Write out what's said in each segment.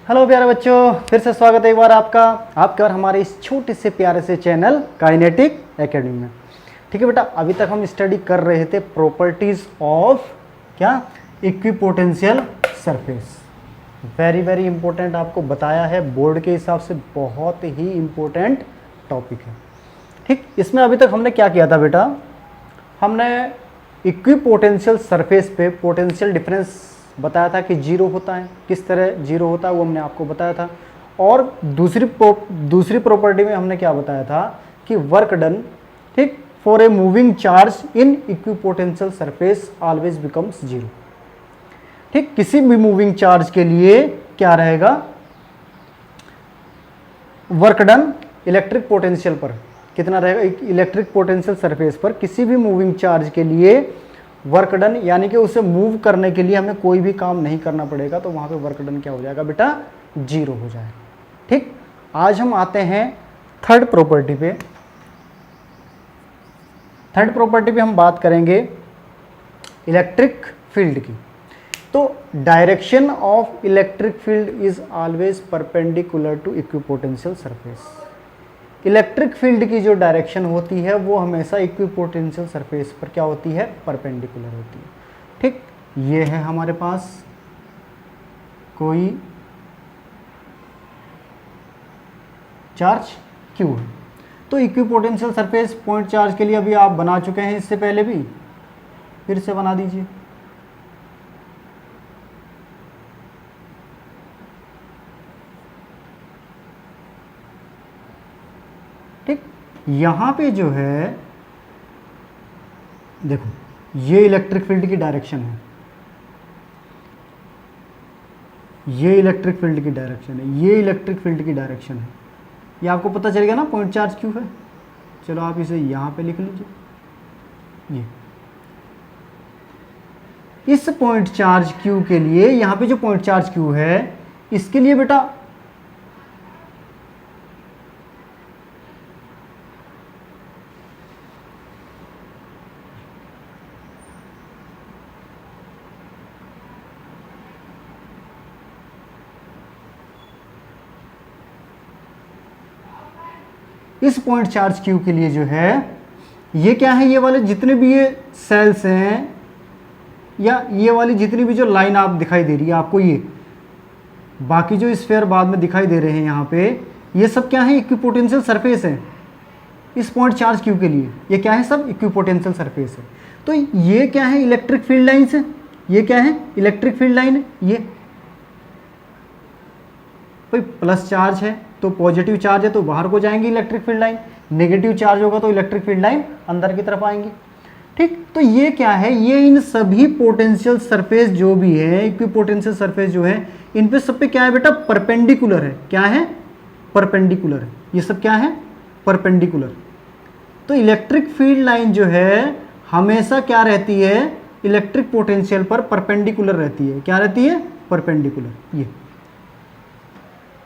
Hello प्यारे बच्चों, फिर से स्वागत है एक बार आपका और हमारे इस छोटे से प्यारे से चैनल काइनेटिक एकेडमी में। ठीक है बेटा, अभी तक हम स्टडी कर रहे थे प्रॉपर्टीज ऑफ क्या equipotential surface. Very very important, आपको बताया है बोर्ड के हिसाब से बहुत ही इंपॉर्टेंट टॉपिक है। ठीक, इसमें अभी तक हमने क्या किया था बेटा, हमने इक्विपोटेंशियल सरफेस पे पोटेंशियल डिफरेंस बताया था कि जीरो होता है, किस तरह जीरो होता है वो हमने आपको बताया था। और दूसरी प्रॉपर्टी में हमने क्या बताया था कि वर्क डन, ठीक, for a moving charge in equipotential surface always becomes zero. ठीक, किसी भी मूविंग चार्ज के लिए क्या रहेगा, वर्क डन इलेक्ट्रिक पोटेंशियल पर कितना रहेगा, इलेक्ट्रिक पोटेंशियल सरफेस पर किसी भी मूविंग चार्ज के लिए वर्क डन, यानी कि उसे मूव करने के लिए हमें कोई भी काम नहीं करना पड़ेगा, तो वहां पे वर्क डन क्या हो जाएगा बेटा, जीरो हो जाएगा। ठीक, आज हम आते हैं थर्ड प्रॉपर्टी पे। थर्ड प्रॉपर्टी पे हम बात करेंगे इलेक्ट्रिक फील्ड की। तो direction of electric field is always perpendicular to equipotential surface. Electric field की जो डायरेक्शन होती है वो हमेशा इक्विपोटेंशियल सरफेस पर क्या होती है, परपेंडिकुलर होती है। ठीक, ये है हमारे पास कोई चार्ज Q है, तो इक्विपोटेंशियल सरफेस पॉइंट चार्ज के लिए अभी आप बना चुके हैं इससे पहले भी, फिर से बना दीजिए। ठीक, यहां पे जो है देखो, ये इलेक्ट्रिक फील्ड की डायरेक्शन है, ये इलेक्ट्रिक फील्ड की डायरेक्शन है, ये इलेक्ट्रिक फील्ड की डायरेक्शन है। ये आपको पता चल गया ना, पॉइंट चार्ज क्यू है। चलो आप इसे यहां पे लिख लीजिए। ये इस पॉइंट चार्ज क्यू के लिए, यहां पे जो पॉइंट चार्ज क्यू है, इसके लिए बेटा इस पॉइंट चार्ज क्यू के लिए जो है, ये क्या है, ये वाले जितने भी ये सेल्स हैं या ये वाली जितनी भी जो लाइन आप दिखाई दे रही है आपको, ये बाकी जो स्फीयर बाद में दिखाई दे रहे हैं यहाँ पे, ये सब क्या है, इक्विपोटेंशियल सरफेस है इस पॉइंट चार्ज क्यू के लिए। ये क्या है, सब इक्विपोटेंशियल सरफेस है। तो ये क्या है, इलेक्ट्रिक फील्ड लाइन है। ये क्या है, इलेक्ट्रिक फील्ड लाइन है। ये भाई प्लस चार्ज है तो पॉजिटिव चार्ज है तो बाहर को जाएंगी electric field line, negative charge होगा तो इलेक्ट्रिक फील्ड लाइन अंदर की तरफ आएंगी। ठीक, तो ये क्या है, ये इन सभी पोटेंशियल सरफेस जो भी है, इक्विपोटेंशियल सरफेस जो है, इन पे सब पे क्या है बेटा, परपेंडिकुलर है। क्या है, परपेंडिकुलर है। ये सब क्या है, परपेंडिकुलर। तो इलेक्ट्रिक फील्ड लाइन जो है हमेशा क्या रहती है, इलेक्ट्रिक पोटेंशियल पर परपेंडिकुलर रहती है। क्या रहती है, परपेंडिकुलर। ये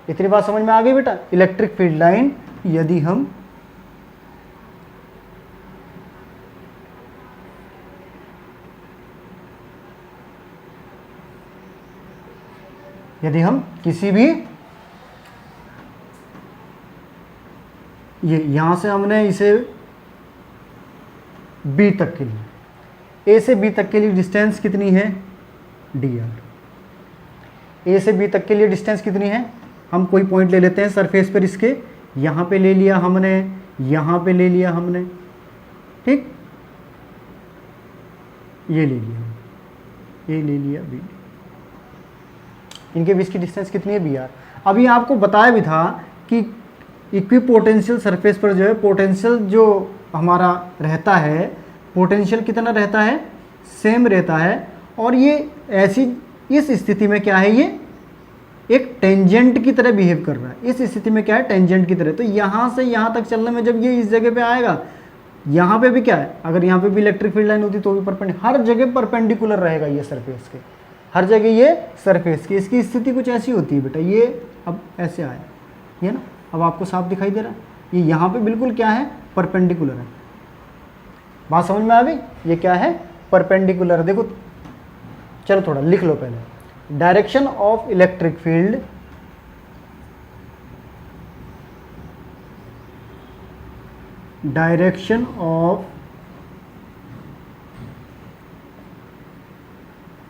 इतनी बात समझ में आ गई बेटा। इलेक्ट्रिक फील्ड लाइन यदि हम किसी भी, ये यहां से हमने इसे बी तक के लिए, ए से बी तक के लिए डिस्टेंस कितनी है, dr। ए से बी तक के लिए डिस्टेंस कितनी है, हम कोई पॉइंट ले लेते हैं सरफेस पर, इसके यहाँ पे ले लिया हमने, यहाँ पे ले लिया हमने। ठीक, ये ले लिया, ये ले लिया बी, इनके बीच की डिस्टेंस कितनी है, बी आर। अभी आपको बताया भी था कि इक्विपोटेंशियल सरफेस पर जो है पोटेंशियल जो हमारा रहता है, पोटेंशियल कितना रहता है, सेम रहता है। और ये ऐसी, इस स्थिति में क्या है, ये एक टेंजेंट की तरह बिहेव कर रहा है। इस स्थिति में क्या है, टेंजेंट की तरह। तो यहाँ से यहाँ तक चलने में जब ये इस जगह पे आएगा, यहाँ पे भी क्या है, अगर यहाँ पे भी इलेक्ट्रिक फील्ड लाइन होती तो भी परपेंडिकुलर, हर जगह परपेंडिकुलर रहेगा ये सरफेस के, हर जगह ये सरफेस की। इसकी स्थिति कुछ ऐसी होती है बेटा, ये अब ऐसे आया, ये ना, अब आपको साफ दिखाई दे रहा है, ये यहाँ पे बिल्कुल क्या है, परपेंडिकुलर है। बात समझ में आ गई, ये क्या है, परपेंडिकुलर। देखो चलो थोड़ा लिख लो पहले, direction of electric field direction of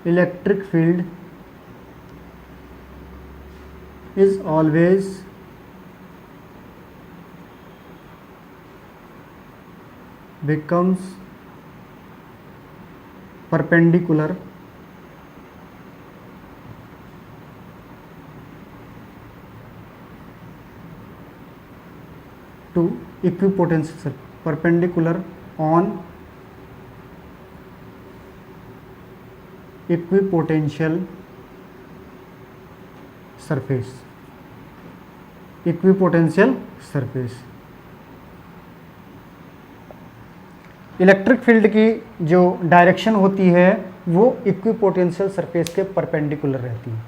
electric field is always becomes perpendicular to equipotential, perpendicular on equipotential surface, equipotential surface। Electric field की जो डायरेक्शन होती है वो इक्विपोटेंशियल सरफेस के परपेंडिकुलर रहती है।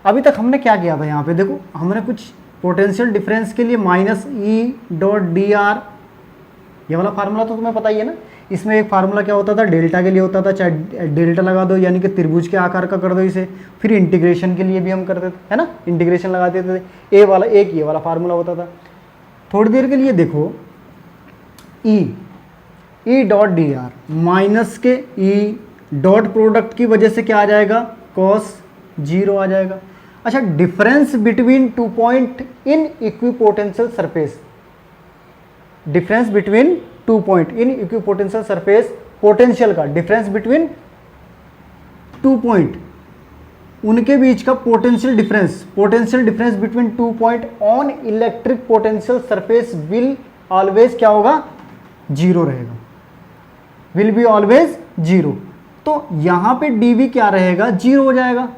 अभी तक हमने क्या किया था, यहाँ पे देखो हमने कुछ पोटेंशियल डिफरेंस के लिए minus E dot D R, ये वाला फार्मूला तो तुम्हें पता ही है ना। इसमें एक फार्मूला क्या होता था, डेल्टा के लिए होता था, चाहे डेल्टा लगा दो यानी कि त्रिभुज के आकार का कर दो इसे। फिर इंटीग्रेशन के लिए भी हम करते थे, है ना, इंटीग्रेशन लगा देते थे। ए वाला एक ये वाला फार्मूला होता था। थोड़ी देर के लिए देखो E dot D R minus के ई डॉट प्रोडक्ट की वजह से क्या आ जाएगा, कॉस जीरो आ जाएगा। अच्छा, difference between 2 point in equipotential surface, difference between 2 point in equipotential surface, potential का डिफरेंस बिटवीन 2 पॉइंट, उनके बीच का potential difference between 2 point on electric potential surface will always क्या होगा, जीरो रहेगा, विल बी ऑलवेज जीरो। तो यहां पे dv क्या रहेगा, जीरो हो जाएगा।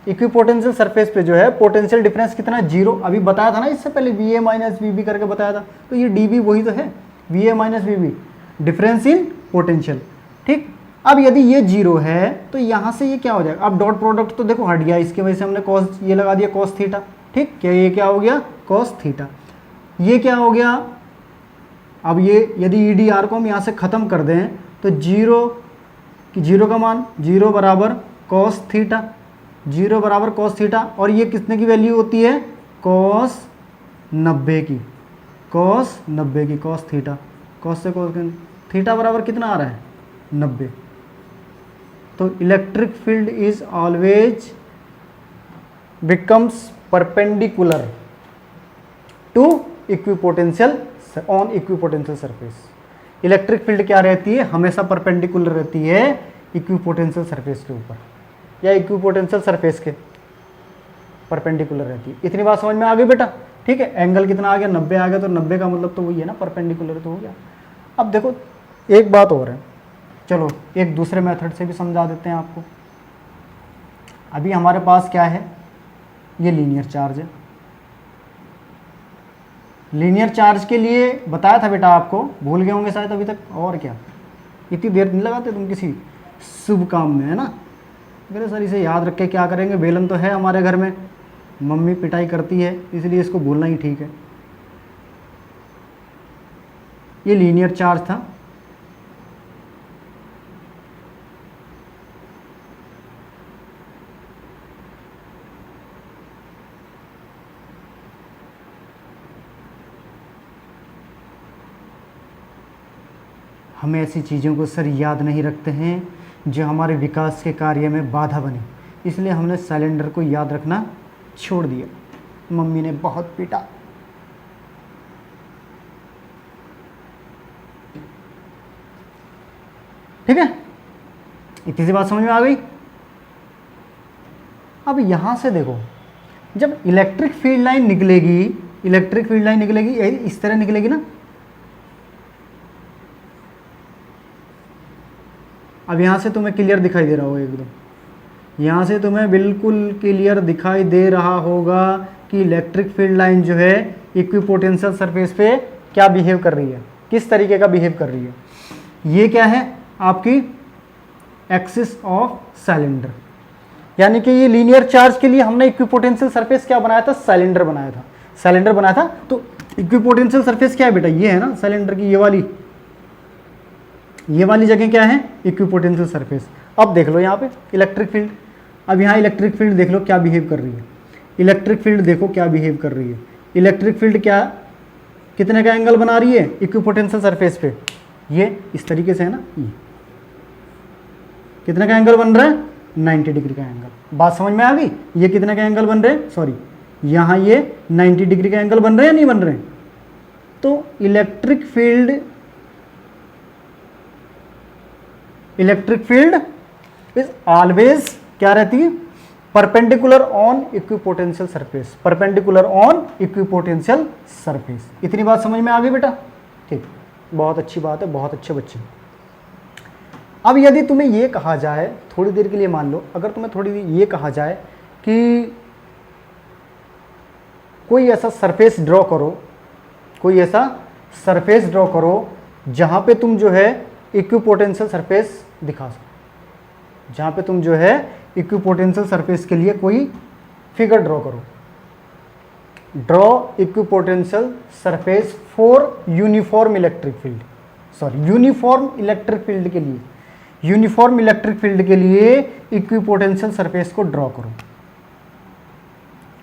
इक्विपोटेंशियल सरफेस पे जो है पोटेंशियल डिफरेंस कितना, जीरो। अभी बताया था ना इससे पहले va माइनस वीबी करके बताया था, तो ये dv वही तो है, va minus VB, difference in potential. ठीक, अब यदि ये जीरो है तो यहां से ये क्या हो जाएगा, अब डॉट प्रोडक्ट तो देखो हट गया, इसकी वजह से हमने कॉस ये लगा दिया, कॉस थीटा। ठीक, क्या ये क्या हो गया, कॉस थीटा। ये क्या हो गया, अब ये यदि ई डी आर को हम यहाँ से ख़त्म कर दें तो जीरो का मान जीरो बराबर कॉस थीटा, जीरो बराबर कॉस थीटा। और ये कितने की वैल्यू होती है, कॉस 90 की, कॉस 90 की, कॉस थीटा, कॉस से कॉस थीटा बराबर कितना आ रहा है, 90। तो electric field is always becomes perpendicular to equipotential on equipotential surface. Electric field क्या रहती है, हमेशा परपेंडिकुलर रहती है इक्विपोटेंशियल सरफेस के ऊपर, या इक्विपोटेंशियल सरफेस के परपेंडिकुलर रहती है। इतनी बात समझ में आ गई बेटा। ठीक है, एंगल कितना आ गया, 90 आ गया, तो 90 का मतलब तो वही है ना, परपेंडिकुलर तो हो गया। अब देखो एक बात और है, चलो एक दूसरे मेथड से भी समझा देते हैं आपको। अभी हमारे पास क्या है, ये लीनियर चार्ज है। लीनियर चार्ज के लिए बताया था बेटा आपको, भूल गए होंगे शायद अभी तक, और क्या इतनी देर नहीं लगाते तुम किसी शुभ काम में, है ना। मेरे सर इसे याद रख के क्या करेंगे, बेलन तो है हमारे घर में, मम्मी पिटाई करती है इसलिए इसको भूलना ही ठीक है। ये लीनियर चार्ज था, हम ऐसी चीज़ों को सर याद नहीं रखते हैं जो हमारे विकास के कार्य में बाधा बने, इसलिए हमने सिलेंडर को याद रखना छोड़ दिया। मम्मी ने बहुत पीटा। ठीक है, इतनी सी बात समझ में आ गई। अब यहां से देखो, जब इलेक्ट्रिक फील्ड लाइन निकलेगी, इलेक्ट्रिक फील्ड लाइन निकलेगी इस तरह निकलेगी ना। अब यहाँ से तुम्हें क्लियर दिखाई दे रहा होगा एकदम, यहाँ से तुम्हें बिल्कुल क्लियर दिखाई दे रहा होगा कि इलेक्ट्रिक फील्ड लाइन जो है इक्विपोटेंशियल सरफेस पे क्या बिहेव कर रही है, किस तरीके का बिहेव कर रही है। ये क्या है आपकी एक्सिस ऑफ सिलेंडर, यानी कि ये लीनियर चार्ज के लिए हमने इक्विपोटेंशियल सरफेस क्या बनाया था, सिलेंडर बनाया था, सिलेंडर बनाया था। तो इक्विपोटेंशियल सरफेस क्या है बेटा, ये है ना सिलेंडर की ये वाली जगह क्या है, इक्विपोटेंशियल सरफेस। अब देख लो यहाँ पे इलेक्ट्रिक फील्ड, अब यहाँ इलेक्ट्रिक फील्ड देख लो क्या बिहेव कर रही है, इलेक्ट्रिक फील्ड देखो क्या बिहेव कर रही है। इलेक्ट्रिक फील्ड क्या कितने का एंगल बना रही है इक्विपोटेंशियल सरफेस पे, ये इस तरीके से है ना, ये कितने का एंगल बन रहा है 90 डिग्री का एंगल। बात समझ में आ गई, ये कितने का एंगल बन रहे हैं, सॉरी यहाँ ये 90 डिग्री का एंगल बन रहे हैं या नहीं बन रहे हैं। तो इलेक्ट्रिक फील्ड इज ऑलवेज क्या रहती है, perpendicular on equipotential surface, perpendicular on equipotential surface. इतनी बात समझ में आ गई बेटा, ठीक, बहुत अच्छी बात है, बहुत अच्छे बच्चे। अब यदि तुम्हें ये कहा जाए थोड़ी देर के लिए, मान लो अगर तुम्हें थोड़ी ये कहा जाए कि कोई ऐसा सरफेस ड्रॉ करो, कोई ऐसा सरफेस ड्रॉ करो जहां पे तुम जो है इक्विपोटेंशियल सरफेस दिखा सको, जहां पे तुम जो है इक्विपोटेंशियल सरफेस के लिए कोई फिगर ड्रॉ करो। Draw equipotential surface for uniform electric field, sorry uniform electric field के लिए, यूनिफॉर्म इलेक्ट्रिक फील्ड के लिए इक्विपोटेंशियल सरफेस को ड्रॉ करो।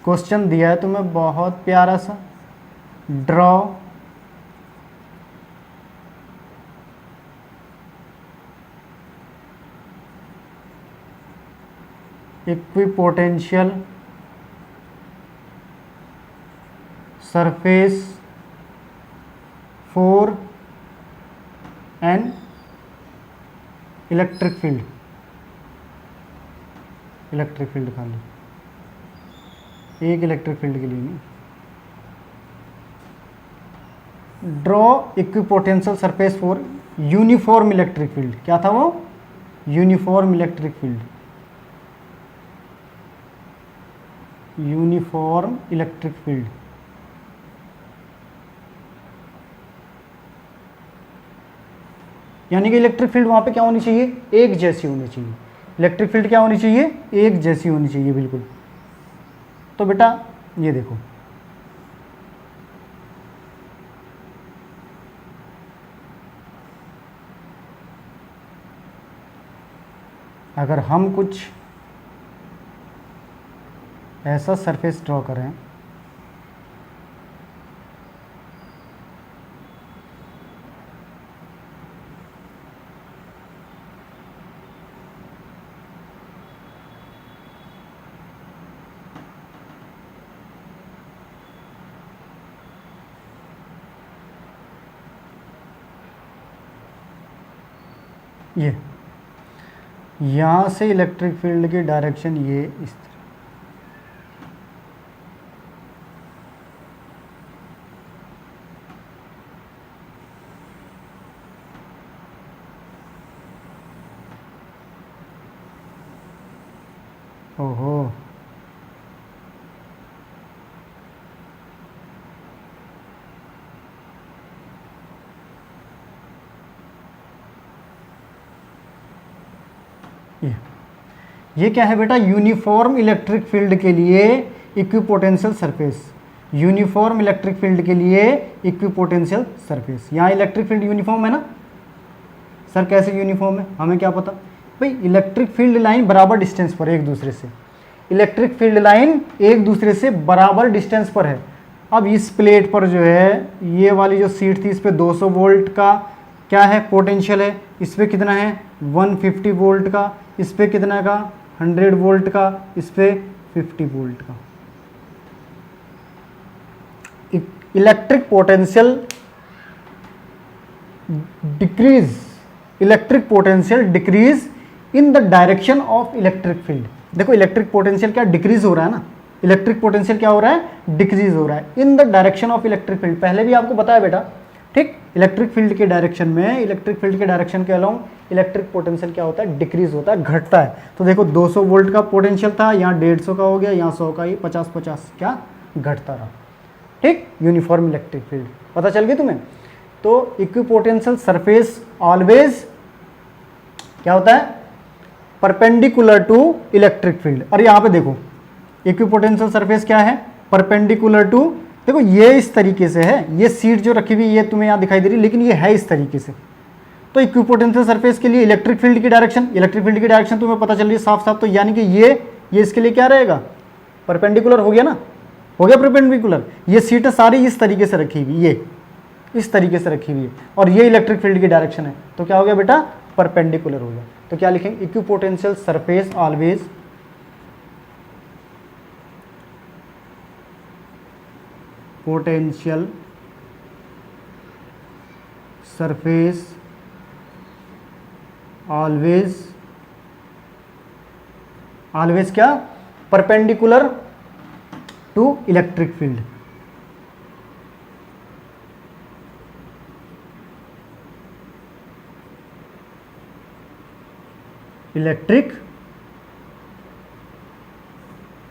क्वेश्चन दिया है तुम्हें बहुत प्यारा सा, draw equipotential surface for an electric field, electric field खाली, एक इलेक्ट्रिक फील्ड के लिए नहीं। Draw equipotential surface for uniform electric field, क्या था वो, uniform electric field, uniform electric field. यानी कि इलेक्ट्रिक फील्ड वहां पे क्या होनी चाहिए, एक जैसी होनी चाहिए। इलेक्ट्रिक फील्ड क्या होनी चाहिए, एक जैसी होनी चाहिए, बिल्कुल। तो बेटा ये देखो, अगर हम कुछ ऐसा सरफेस ड्रॉ करें, ये यहाँ से इलेक्ट्रिक फील्ड की डायरेक्शन ये इस तरह, ओहो ये क्या है बेटा, यूनिफॉर्म इलेक्ट्रिक फील्ड के लिए equipotential surface, uniform electric field के लिए इक्विपोटेंशियल सरफेस। यहाँ इलेक्ट्रिक फील्ड यूनिफॉर्म है ना सर, कैसे यूनिफॉर्म है हमें क्या पता भाई, इलेक्ट्रिक फील्ड लाइन बराबर डिस्टेंस पर है एक दूसरे से, इलेक्ट्रिक फील्ड लाइन एक दूसरे से बराबर डिस्टेंस पर है। अब इस प्लेट पर जो है ये वाली जो सीट थी, इस पर 200 वोल्ट का क्या है पोटेंशियल है, इस पर कितना है 150 वोल्ट का, इस पर कितना का 100 वोल्ट का, इस पर 50 वोल्ट का। Electric potential decrease, electric potential decrease in the direction of electric field. देखो इलेक्ट्रिक पोटेंशियल क्या डिक्रीज हो रहा है ना, इलेक्ट्रिक पोटेंशियल क्या हो रहा है डिक्रीज हो रहा है in the direction of electric field. पहले भी आपको बताया बेटा, ठीक, इलेक्ट्रिक फील्ड के डायरेक्शन में, इलेक्ट्रिक फील्ड के डायरेक्शन के अलोंग इलेक्ट्रिक पोटेंशियल क्या होता है डिक्रीज होता है, घटता है। तो देखो 200 वोल्ट का पोटेंशियल था, यहाँ 150 का हो गया, यहाँ 100 का, ये 50-50 क्या घटता रहा, ठीक। यूनिफॉर्म इलेक्ट्रिक फील्ड पता चल गई तुम्हें। तो इक्विपोटेंशियल सरफेस ऑलवेज क्या होता है परपेंडिकुलर टू इलेक्ट्रिक फील्ड। और यहाँ पे देखो इक्विपोटेंशियल सरफेस क्या है परपेंडिकुलर टू, देखो ये इस तरीके से है, ये सीट जो रखी हुई ये तुम्हें यहाँ दिखाई दे रही है, लेकिन ये है इस तरीके से। तो इक्विपोटेंशियल सरफेस के लिए इलेक्ट्रिक फील्ड की डायरेक्शन, इलेक्ट्रिक फील्ड की डायरेक्शन तुम्हें पता चल रही है साफ साफ। तो यानी कि ये इसके लिए क्या रहेगा परपेंडिकुलर हो गया ना, हो गया परपेंडिकुलर। ये सीटें सारी इस तरीके से रखी हुई, ये इस तरीके से रखी हुई है और ये इलेक्ट्रिक फील्ड की डायरेक्शन है, तो क्या हो गया बेटा, परपेंडिकुलर हो गया। तो क्या लिखेंगे, equipotential surface always potential surface always क्या, perpendicular to electric field. Electric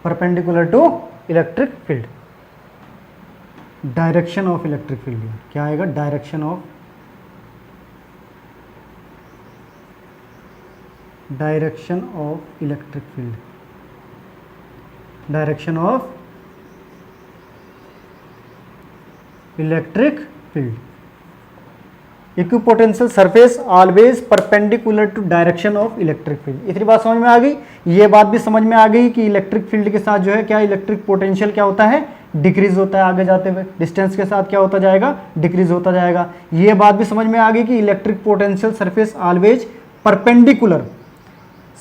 perpendicular to electric field. Direction of electric field क्या आएगा, direction of electric field, direction of electric field. Equipotential surface always perpendicular to direction of electric field. इतनी बात समझ में आ गई। ये बात भी समझ में आ गई कि इलेक्ट्रिक फील्ड के साथ जो है क्या, इलेक्ट्रिक पोटेंशियल क्या होता है, डिक्रीज होता है आगे जाते हुए, डिस्टेंस के साथ क्या होता जाएगा, डिक्रीज होता जाएगा। ये बात भी समझ में आ गई कि electric potential surface always perpendicular,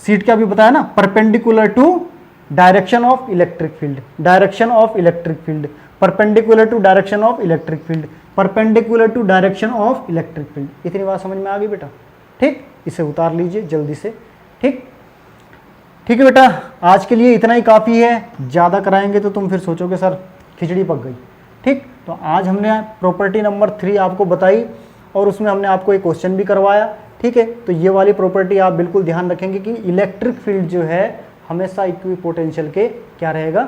सीट क्या भी बताया ना, perpendicular to direction of electric field, direction of electric field, perpendicular to direction of electric field, perpendicular to direction of electric field. इतनी बात समझ में आ गई बेटा, ठीक। इसे उतार लीजिए जल्दी से, ठीक है बेटा। आज के लिए इतना ही काफ़ी है, ज़्यादा कराएंगे तो तुम फिर सोचोगे सर खिचड़ी पक गई, ठीक। तो आज हमने प्रॉपर्टी नंबर 3 आपको बताई और उसमें हमने आपको एक क्वेश्चन भी करवाया, ठीक है। तो ये वाली प्रॉपर्टी आप बिल्कुल ध्यान रखेंगे कि इलेक्ट्रिक फील्ड जो है हमेशा इक्विपोटेंशियल के क्या रहेगा,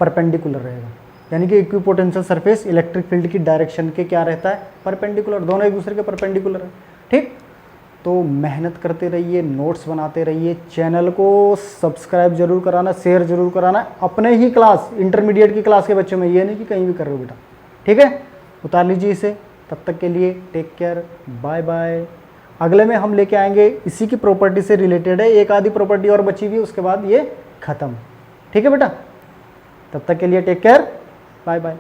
परपेंडिकुलर रहेगा। यानी कि इक्विपोटेंशियल सरफेस इलेक्ट्रिक फील्ड की डायरेक्शन के क्या रहता है, परपेंडिकुलर, दोनों एक दूसरे के परपेंडिकुलर है, ठीक। तो मेहनत करते रहिए, नोट्स बनाते रहिए, चैनल को सब्सक्राइब जरूर कराना, शेयर जरूर कराना अपने ही क्लास, इंटरमीडिएट की क्लास के बच्चों में, ये नहीं कि कहीं भी कर रहे हो बेटा, ठीक है। उतार लीजिए इसे, तब तक के लिए टेक केयर, बाय बाय। अगले में हम लेके आएंगे इसी की प्रॉपर्टी से रिलेटेड है, एक आधी प्रॉपर्टी और बची हुई, उसके बाद ये खत्म, ठीक है बेटा। तब तक के लिए टेक केयर, बाय बाय।